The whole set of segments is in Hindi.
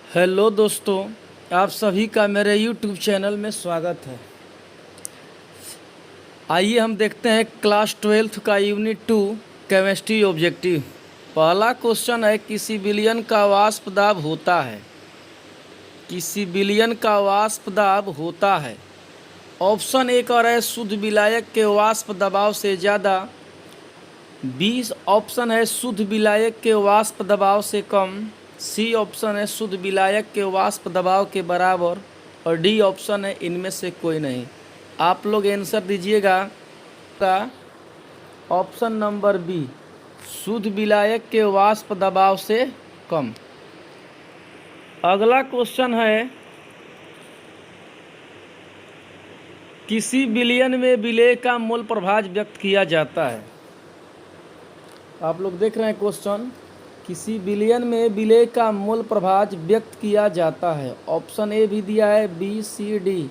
हेलो दोस्तों, आप सभी का मेरे यूट्यूब चैनल में स्वागत है। आइए हम देखते हैं क्लास 12th का यूनिट 2 केमिस्ट्री ऑब्जेक्टिव। पहला क्वेश्चन है, किसी विलयन का वाष्प दाब होता है। किसी विलयन का वाष्प दाब होता है। ऑप्शन ए कह रहा है शुद्ध विलायक के वाष्प दबाव से ज़्यादा। बी ऑप्शन है शुद्ध विलायक के वाष्प दबाव से कम। सी ऑप्शन है शुद्ध विलायक के वाष्प दबाव के बराबर। और डी ऑप्शन है इनमें से कोई नहीं। आप लोग आंसर दीजिएगा का ऑप्शन नंबर बी, शुद्ध विलायक के वाष्प दबाव से कम। अगला क्वेश्चन है, किसी विलयन में विलेय का मोल प्रभाज व्यक्त किया जाता है। आप लोग देख रहे हैं क्वेश्चन, किसी विलयन में विलेय का मोल प्रभाज व्यक्त किया जाता है। ऑप्शन ए भी दिया है, बी सी डी।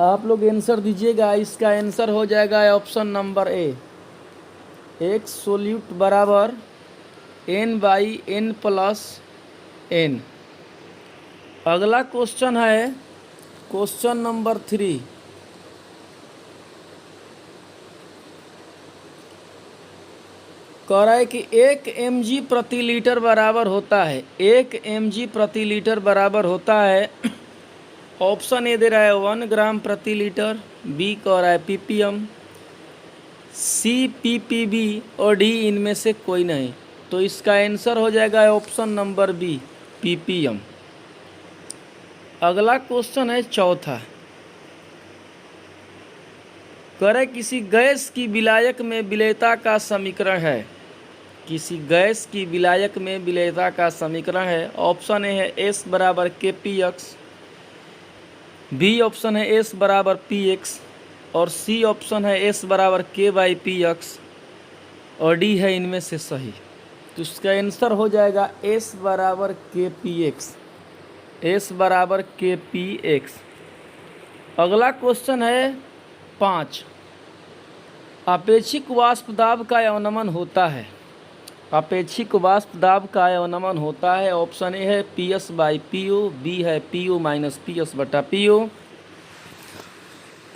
आप लोग आंसर दीजिएगा। इसका आंसर हो जाएगा ऑप्शन नंबर ए, एक सोल्यूट बराबर n/n+n। अगला क्वेश्चन है क्वेश्चन नंबर 3। कह रहा है कि 1 mg प्रति लीटर बराबर होता है। 1 mg प्रति लीटर बराबर होता है। ऑप्शन ए दे रहा है 1 ग्राम प्रति लीटर, बी कह रहा है ppm, सी ppb और डी इनमें से कोई नहीं। तो इसका आंसर हो जाएगा ऑप्शन नंबर बी, ppm। अगला क्वेश्चन है चौथा। कह रहा है किसी गैस की विलायक में विलेयता का समीकरण है। किसी गैस की विलायक में विलेयता का समीकरण है। ऑप्शन ए है S बराबर KPX, बी ऑप्शन है S बराबर PX और सी ऑप्शन है S बराबर K/PX और डी है इनमें से सही। तो इसका आंसर हो जाएगा S बराबर KPX, S बराबर KPX। अगला क्वेश्चन है 5। अपेक्षिक वाष्प दाब का अवनमन होता है। अपेक्षिक वाष्प दाब का अवनमन होता है। ऑप्शन ए है PS/PO, बी है PO-PS/PO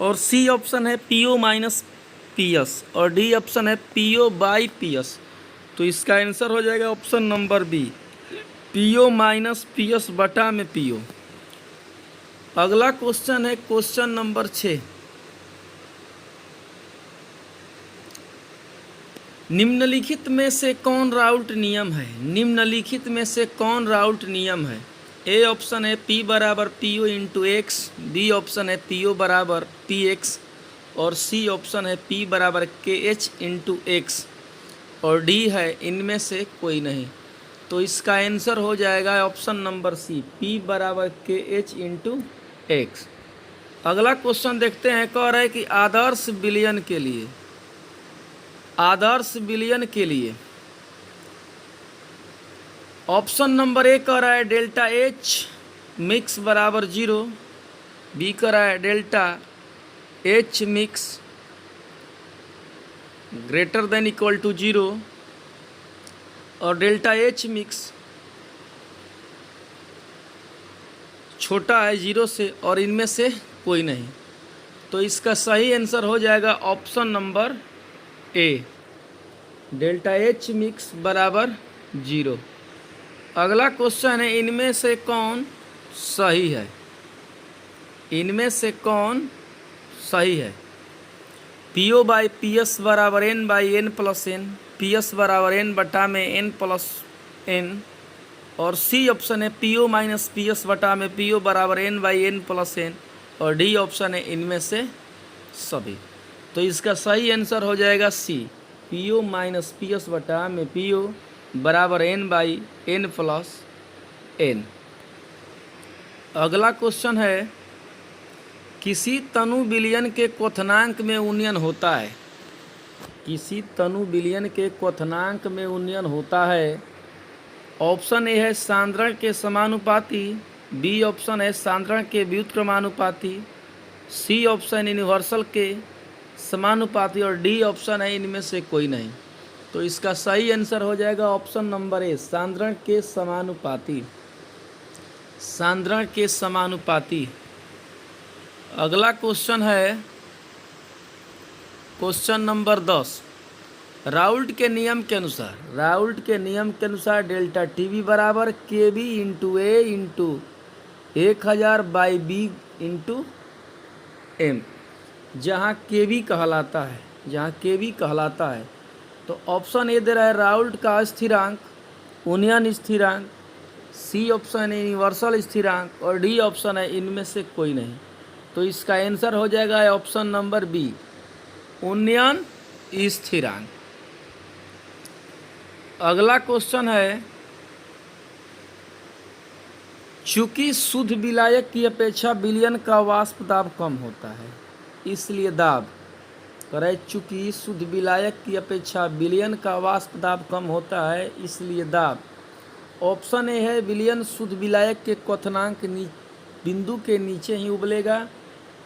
और सी ऑप्शन है PO-PS और डी ऑप्शन है PO/PS। तो इसका आंसर हो जाएगा ऑप्शन नंबर बी, PO-PS/PO। अगला क्वेश्चन है क्वेश्चन नंबर 6। निम्नलिखित में से कौन राउल्ट नियम है। निम्नलिखित में से कौन राउल्ट नियम है। ए ऑप्शन है P बराबर PO/X, बी ऑप्शन है PO बराबर PX और सी ऑप्शन है P बराबर KH/X और डी है इनमें से कोई नहीं। तो इसका आंसर हो जाएगा ऑप्शन नंबर सी, P बराबर KH/X। अगला क्वेश्चन देखते हैं। कह रहा है कि आदर्श विलयन के लिए, आदर्श विलयन के लिए ऑप्शन नंबर ए कह रहा है डेल्टा H मिक्स बराबर 0, बी कह रहा है delta H mix greater than equal to 0 और डेल्टा H मिक्स छोटा है 0 से और इनमें से कोई नहीं। तो इसका सही आंसर हो जाएगा option number A, delta H mix बराबर 0। अगला क्वेश्चन है, इनमें से कौन सही है। इनमें से कौन सही है। PO/PS बराबर n/n+n, PS बराबर n/n+n और सी ऑप्शन है PO-PS/PO बराबर n/n+n और डी ऑप्शन है इनमें से सभी। तो इसका सही आंसर हो जाएगा सी, PO-PS/PO बराबर n/n+n। अगला क्वेश्चन है, किसी तनु विलयन के क्वथनांक में उन्नयन होता है। किसी तनु विलयन के क्वथनांक में उन्नयन होता है। ऑप्शन ए है सांद्रण के समानुपाती, बी ऑप्शन है सांद्रण के व्युत्क्रमानुपाती, सी ऑप्शन यूनिवर्सल के समानुपाती और डी ऑप्शन है इनमें से कोई नहीं। तो इसका सही आंसर हो जाएगा ऑप्शन नंबर ए, सांद्रण के समानुपाती। सांद्रण के समानुपाती। अगला क्वेश्चन है क्वेश्चन नंबर 10। राउल्ट के नियम के अनुसार डेल्टा टीवी बराबर K B into A into 1000 by B into M, जहाँ के बी कहलाता है तो ऑप्शन ए दे रहा है राउल्ट का स्थिरांक, ओनियन स्थिरांक, सी ऑप्शन है यूनिवर्सल स्थिरांक और डी ऑप्शन है इनमें से कोई नहीं। तो इसका आंसर हो जाएगा ऑप्शन नंबर बी, ओनियन स्थिरांक। अगला क्वेश्चन है, चूंकि शुद्ध विलायक की अपेक्षा विलयन का वाष्प दाब कम होता है इसलिए दाब करे, चूंकि शुद्ध विलायक की अपेक्षा विलयन का वाष्प दाब कम होता है इसलिए दाब। ऑप्शन ए है विलयन शुद्ध विलायक के क्वथनांक बिंदु के नीचे ही उबलेगा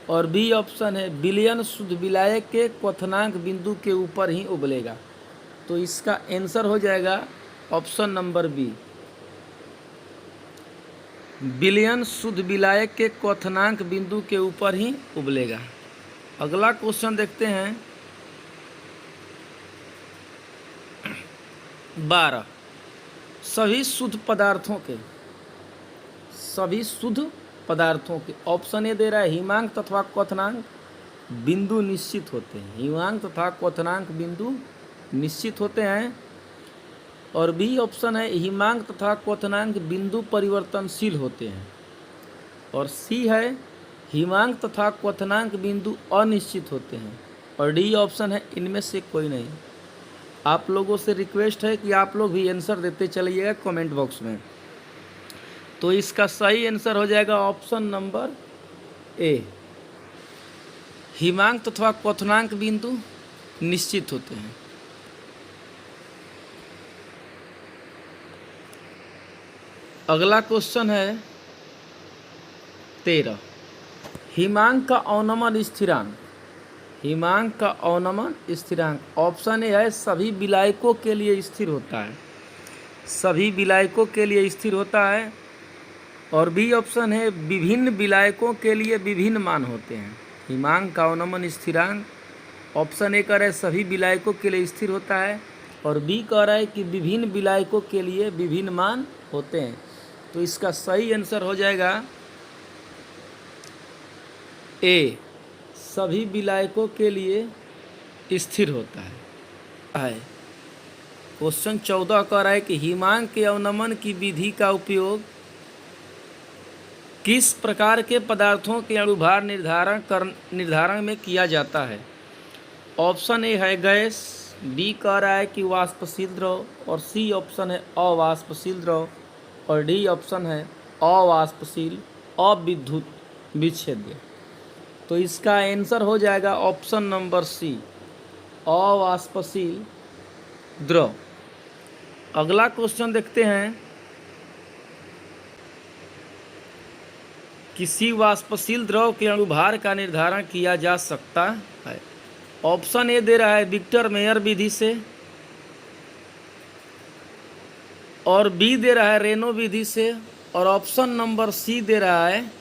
और बी ऑप्शन है विलयन शुद्ध विलायक के क्वथनांक बिंदु के ऊपर ही उबलेगा। तो इसका आंसर हो जाएगा ऑप्शन नंबर बी, विलयन शुद्ध विलायक के क्वथनांक बिंदु के ऊपर ही उबलेगा। अगला क्वेश्चन देखते हैं 12। सभी शुद्ध पदार्थों के ऑप्शन ए दे रहा है हिमांक तथा क्वथनांक बिंदु निश्चित होते हैं, और बी ऑप्शन है हिमांक तथा क्वथनांक बिंदु परिवर्तनशील होते हैं, और सी है हिमांक तथा क्वथनांक बिंदु अनिश्चित होते हैं, और डी ऑप्शन है इनमें से कोई नहीं। आप लोगों से रिक्वेस्ट है कि आप लोग भी आंसर देते चलिएगा कमेंट बॉक्स में। तो इसका सही आंसर हो जाएगा ऑप्शन नंबर ए, हिमांक तथा क्वथनांक बिंदु निश्चित होते हैं। अगला क्वेश्चन है 13। हिमांक का अवनमन स्थिरांक ऑप्शन ए है सभी विलायकों के लिए स्थिर होता है, और बी ऑप्शन है विभिन्न विलायकों के लिए विभिन्न मान होते हैं। हिमांक का अवनमन स्थिरांक ऑप्शन ए कह रहा है सभी विलायकों के लिए स्थिर होता है, और बी कह रहा है कि विभिन्न विलायकों के लिए विभिन्न मान होते हैं। तो इसका सही आंसर हो जाएगा ए, सभी विलायकों के लिए स्थिर होता है। क्वेश्चन 14 कह रहा है कि हिमांक के अवनमन की विधि का उपयोग किस प्रकार के पदार्थों के अणुभार निर्धारण में किया जाता है। ऑप्शन ए है गैस, बी कह रहा है कि वाष्पशील द्रव, और सी ऑप्शन है अवाष्पशील द्रव, और डी ऑप्शन है अवाष्पशील अविद्युत विच्छेद्य। तो इसका आंसर हो जाएगा ऑप्शन नंबर सी, अवाष्पशील द्रव। अगला क्वेश्चन देखते हैं, किसी वाष्पशील द्रव के अणुभार का निर्धारण किया जा सकता है। ऑप्शन ए दे रहा है विक्टर मेयर विधि से, और बी दे रहा है रेनो विधि से, और ऑप्शन नंबर सी दे रहा है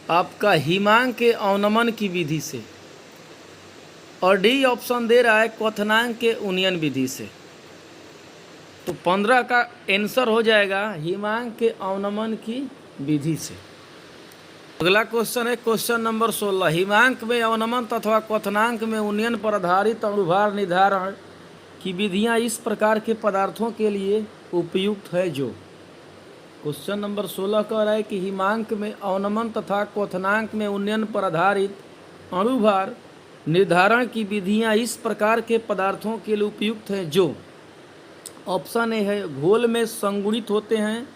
आपका हिमांक के अवनमन की विधि से, और डी ऑप्शन दे रहा है क्वथनांक के उन्नयन विधि से। तो 15 का आंसर हो जाएगा हिमांक के अवनमन की विधि से। अगला क्वेश्चन है क्वेश्चन नंबर 16। हिमांक में अवनमन तथा क्वथनांक में उन्नयन पर आधारित अणुभार निर्धारण की विधियां इस प्रकार के पदार्थों के लिए उपयुक्त है जो। क्वेश्चन नंबर 16 कह रहा है कि हिमांक में अवनमन तथा क्वथनांक में उन्नयन पर आधारित अणुभार निर्धारण की विधियां इस प्रकार के पदार्थों के लिए उपयुक्त हैं जो। ऑप्शन ए है घोल में संगुणित होते हैं,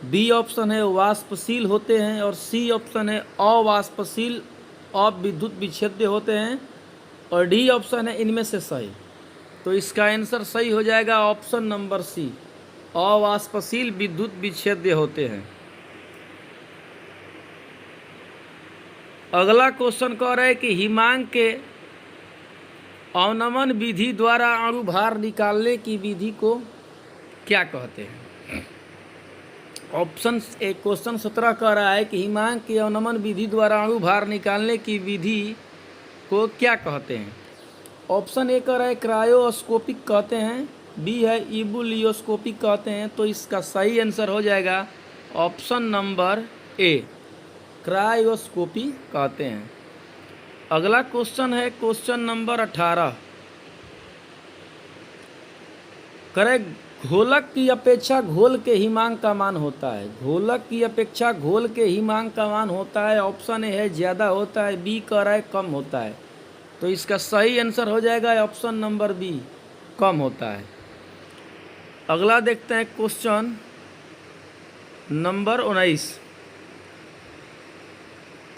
बी ऑप्शन है वाष्पशील होते हैं, और सी ऑप्शन है अवाष्पशील अविद्युत विच्छेद्य होते हैं, और डी ऑप्शन है इनमें से सही। तो इसका आंसर सही हो जाएगा ऑप्शन नंबर सी, अवाष्पशील विद्युत विच्छेद्य होते हैं। अगला क्वेश्चन कह रहा है कि हिमांक के अवनमन विधि द्वारा अणुभार निकालने की विधि को क्या कहते हैं? ऑप्शन ए क्वेश्चन 17 कह रहा है कि हिमांक के अवनमन विधि द्वारा अणु भार निकालने की विधि को क्या कहते हैं? ऑप्शन ए कह रहा है क्रायोस्कोपिक कहते हैं, बी है इबुलियोस्कोपिक कहते हैं। तो इसका सही आंसर हो जाएगा ऑप्शन नंबर ए, क्रायोस्कोपी कहते हैं। अगला क्वेश्चन है क्वेश्चन नंबर 18, करे घोलक की अपेक्षा घोल के हिमांक का मान होता है। घोलक की अपेक्षा घोल के हिमांक का मान होता है। ऑप्शन ए है ज़्यादा होता है, बी कह रहा है कम होता है। तो इसका सही आंसर हो जाएगा ऑप्शन नंबर बी, कम होता है। अगला देखते हैं क्वेश्चन नंबर 19,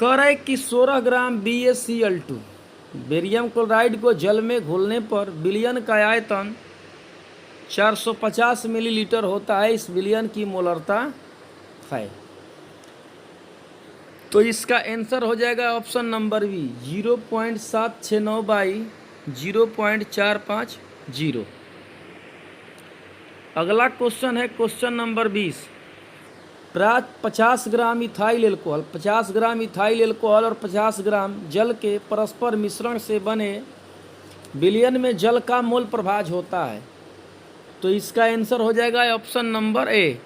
कह रहा है कि 16 ग्राम BaCl2 बेरियम क्लोराइड को जल में घोलने पर विलयन का आयतन 450 मिलीलीटर होता है। इस विलयन की मोलरता है। तो इसका आंसर हो जाएगा ऑप्शन नंबर बी, 0.769 बाई 0.450। अगला क्वेश्चन है question number 20, 50 gram ethyl alcohol 50 gram ethyl alcohol और 50 ग्राम जल के परस्पर मिश्रण से बने विलयन में जल का मोल प्रभाज होता है। तो इसका आंसर हो जाएगा option number A,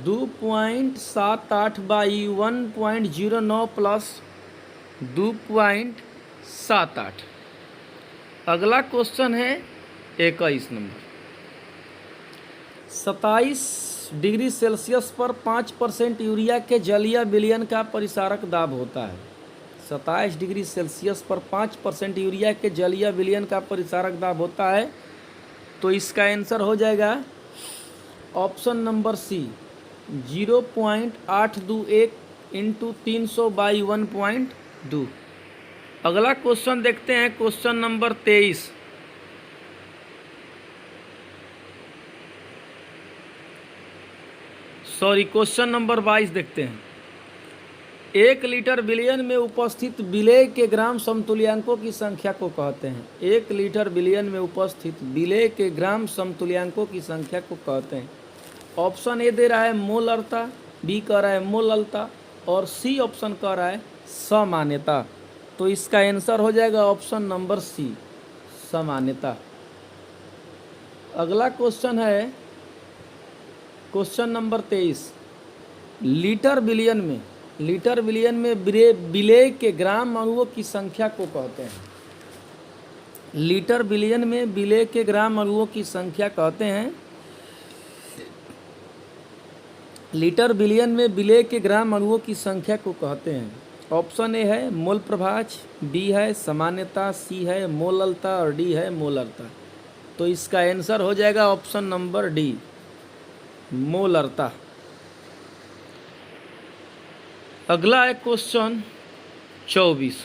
2.78 by 1.09 plus 2.78। अगला क्वेश्चन है 21 नंबर, 27 डिग्री सेल्सियस पर 5% यूरिया के जलीय विलयन का परिसारक दाब होता है। 27 डिग्री सेल्सियस पर 5% यूरिया के जलीय विलयन का परिसारक दाब होता है। तो इसका आंसर हो जाएगा option number C, 0.821 into 300 by 1.2। अगला क्वेश्चन देखते हैं क्वेश्चन नंबर 23, क्वेश्चन नंबर 22 देखते हैं। 1 लीटर विलयन में उपस्थित विलेय के ग्राम समतुल्यांकों की संख्या को कहते हैं। 1 लीटर विलयन में उपस्थित विलेय के ग्राम समतुल्यांकों की संख्या को कहते हैं। ऑप्शन ए दे रहा है मोलरता, बी कह रहा है मोललता और सी ऑप्शन कह रहा है सामान्यता। तो इसका आंसर हो जाएगा ऑप्शन नंबर सी, सामान्यता। अगला क्वेश्चन है क्वेश्चन नंबर 23, लीटर विलयन में विलेय के ग्राम अणुओं की संख्या को कहते हैं। लीटर विलयन में विलेय के ग्राम अणुओं की संख्या कहते हैं। लीटर विलयन में विलेय के ग्राम अणुओं की संख्या को कहते हैं। ऑप्शन ए है मोल प्रभाज, बी है सामान्यता, सी है मोललता और डी है मोलरता। तो इसका आंसर हो जाएगा ऑप्शन नंबर डी, मोलरता। अगला है क्वेश्चन 24,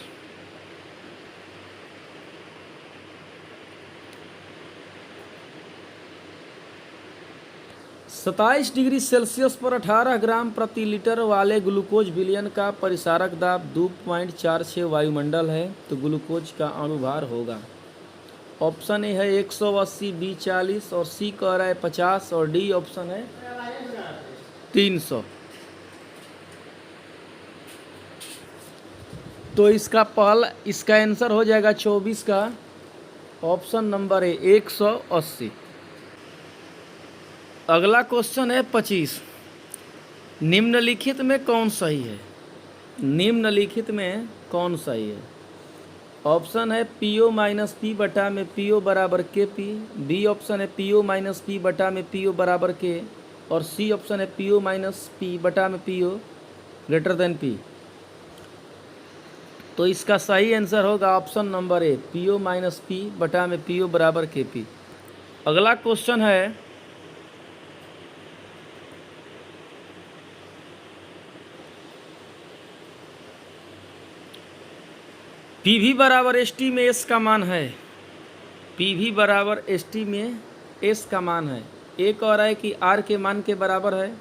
सत्ताईस डिग्री सेल्सियस पर 18 ग्राम प्रति लीटर वाले ग्लूकोज विलयन का परिसारक दाब 2.46 वायुमंडल है। तो ग्लूकोज का अणुभार होगा। ऑप्शन ए है 180, बी 40 और सी कह रहा है 50 और डी ऑप्शन है 300। तो इसका आंसर हो जाएगा 24 का ऑप्शन नंबर ए, 180। अगला क्वेश्चन है 25, निम्नलिखित में कौन सही है? निम्नलिखित में कौन सही है? ऑप्शन है PO माइनस पी बटा में PO बराबर KP, बी ऑप्शन है PO माइनस पी बटा में PO बराबर K और सी ऑप्शन है PO माइनस पी बटा में PO ग्रेटर देन P। तो इसका सही आंसर होगा option number A, PO minus P बटा में PO बराबर KP। अगला क्वेश्चन है PV बराबर ST में S का मान है। PV बराबर ST में S का मान है। ए कह रहा है कि R के मान के बराबर है,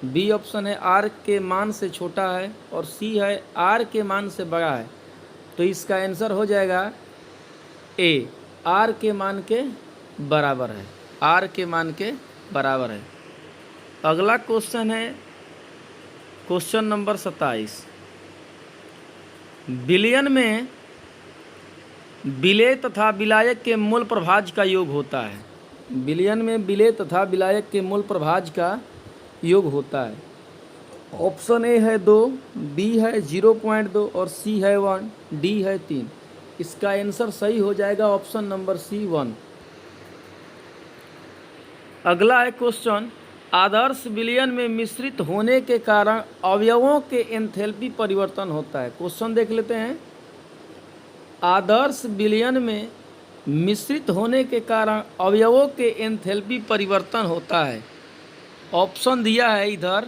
बी ऑप्शन है R के मान से छोटा है और सी है R के मान से बड़ा है। तो इसका आंसर हो जाएगा ए, R के मान के बराबर है। R के मान के बराबर है। अगला क्वेश्चन है क्वेश्चन नंबर 27। बिलियन में विलेय तथा विलायक के मूल प्रभाज्य का योग होता है। बिलियन में विलेय तथा विलायक के मूल प्रभाज्य का योग होता है। ऑप्शन ए है 2, बी है 0.2 और सी है 1, डी है 3। इसका आंसर सही हो जाएगा ऑप्शन नंबर सी 1। अगला है क्वेश्चन, आदर्श विलयन में मिश्रित होने के कारण अवयवों के एंथैल्पी परिवर्तन होता है। क्वेश्चन देख लेते हैं। आदर्श विलयन में मिश्रित होने के कारण अवयवों के एंथैल्पी परिवर्तन होता है। ऑप्शन दिया है इधर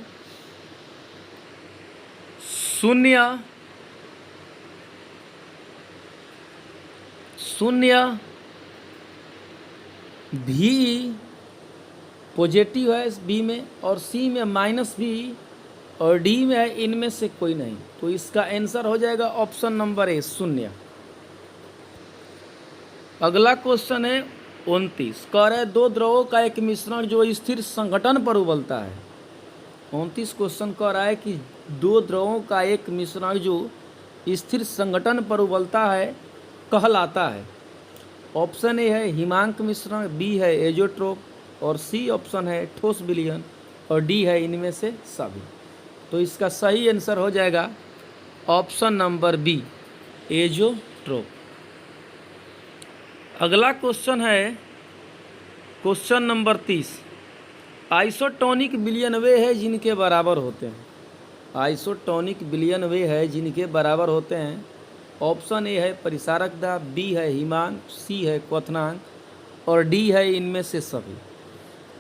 0, 0, भी पॉजिटिव है बी में, और सी में -भी, और डी में है इनमें से कोई नहीं। तो इसका आंसर हो जाएगा ऑप्शन नंबर ए 0। अगला क्वेश्चन है 29। कह रहे 2 द्रवों का एक मिश्रण जो स्थिर संघटन पर उबलता है। 29 क्वेश्चन कह रहा है कि 2 द्रवों का एक मिश्रण जो स्थिर संघटन पर उबलता है कहलाता है। ऑप्शन ए है हिमांक मिश्रण, बी है एजोट्रोप, और सी ऑप्शन है ठोस विलयन, और डी है इनमें से सभी। तो इसका सही आंसर हो जाएगा ऑप्शन नंबर बी एजोट्रोप। अगला क्वेश्चन है क्वेश्चन नंबर 30। आइसोटोनिक विलयन वे है जिनके बराबर होते हैं। आइसोटोनिक विलयन वे है जिनके बराबर होते हैं। ऑप्शन ए है परिसारक दाब, बी है हिमांक, सी है क्वथनांक, और डी है इनमें से सभी।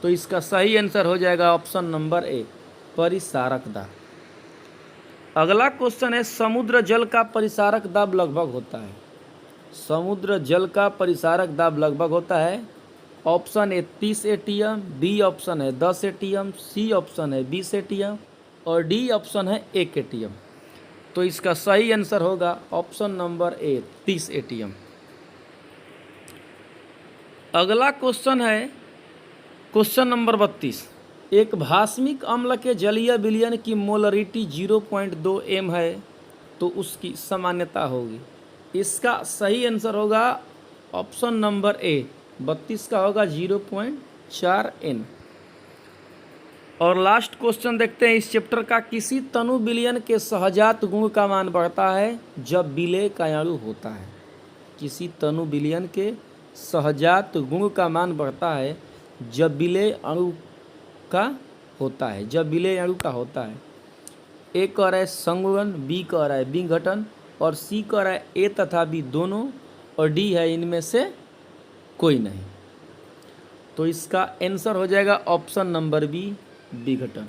तो इसका सही आंसर हो जाएगा ऑप्शन नंबर ए परिसारक दाब। अगला क्वेश्चन है समुद्र जल का परिसारक दाब लगभग होता है। समुद्र जल का परिसारक दाब लगभग होता है। Option A 30 atm, B option है 10 एटीएम, सी ऑप्शन है 20 एटीएम, और डी ऑप्शन है 1 एटीएम। तो इसका सही आंसर होगा ऑप्शन नंबर ए 30 एटीएम। अगला क्वेश्चन है क्वेश्चन नंबर 32। एक भास्मिक अम्ल के जलीय विलयन की मोलरिटी 0.2 m है तो उसकी सामान्यता होगी। इसका सही आंसर होगा ऑप्शन नंबर ए 32 का होगा 0.4 n। और लास्ट क्वेश्चन देखते हैं इस चैप्टर का। किसी तनु विलयन के सहजात गुण का मान बढ़ता है जब विलेय का अणु होता है। किसी तनु विलयन के सहजात गुण का मान बढ़ता है जब विलेय अणु का होता है, जब विलेय अणु का होता है। ए कह रहा है संगुणन, बी कह रहा है विघटन, और सी कह रहा है ए तथा बी दोनों, और डी है इनमें से कोई नहीं। तो इसका आंसर हो जाएगा ऑप्शन नंबर बी विघटन।